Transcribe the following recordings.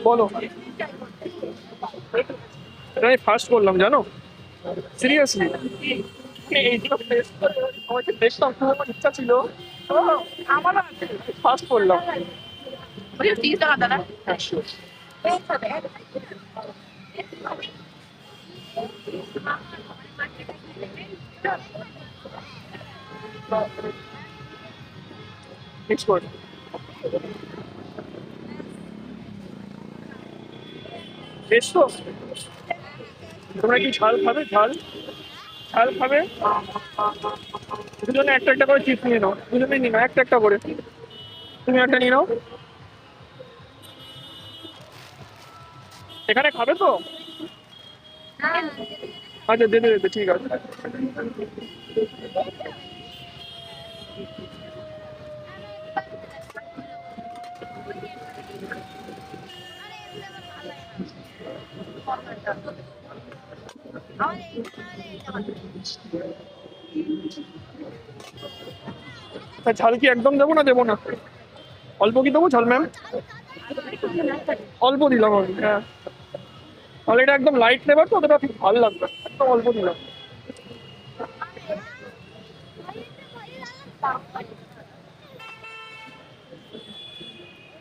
বলো, এটা আমি ফার্স্ট করলাম জানো, সিরিয়াসলি। এইগুলো টেস্ট করে আমাকে টেস্টটা আমার ইচ্ছা ছিল, তো আমার ফার্স্ট করলাম। হ্যাঁ, sure. Next word. বেশ তো, তোমরা কি ঝাল খাবে? ঝাল ঝাল খাবে? দুজনে একটা একটা করে চিপস নিয়ে নাও, দুজনে নিয়ে নাও একটা একটা করে। তুমি একটা নিয়ে নাও। এখানে খাবে তো? আচ্ছা, দেবে দেবে, ঠিক আছে। তা ঝাল কি একদম দেবো না দেবো না? অল্প কি দেবো ঝাল ম্যাম? অল্প দিলাম আমি, হ্যাঁ। তাহলে এটা একদম লাইট ফ্লেভার তো, ওটা ঠিক ভালো লাগবে, একদম অল্প দিলাম।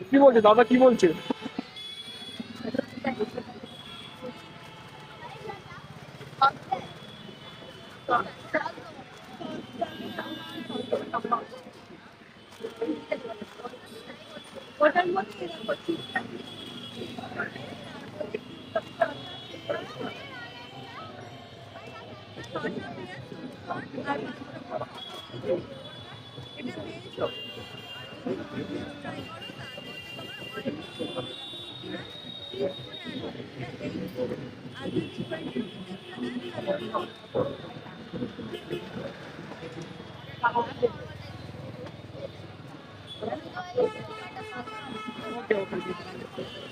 কি বলছে দাদা, কি বলছে?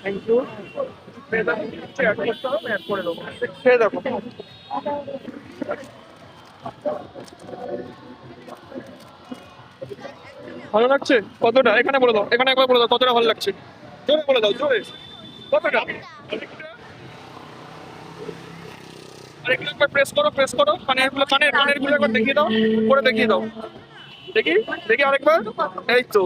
Thank you. খেয়ে দেখো, অ্যাড করতে হবে, অ্যাড করে দেবো। খেয়ে দেখো। ভালো লাগছে কতটা? এখানে বলে দাও, এখানে একবার বলে দাও কতটা ভালো লাগছে। জোরে বলে দাও, জোরে। কতটা? আরেকটু একবার প্রেস করো, প্রেস করো, কানের গুলো একবার দেখিয়ে দাও, করে দেখিয়ে দাও। দেখি দেখি আরেকবার, এই তো।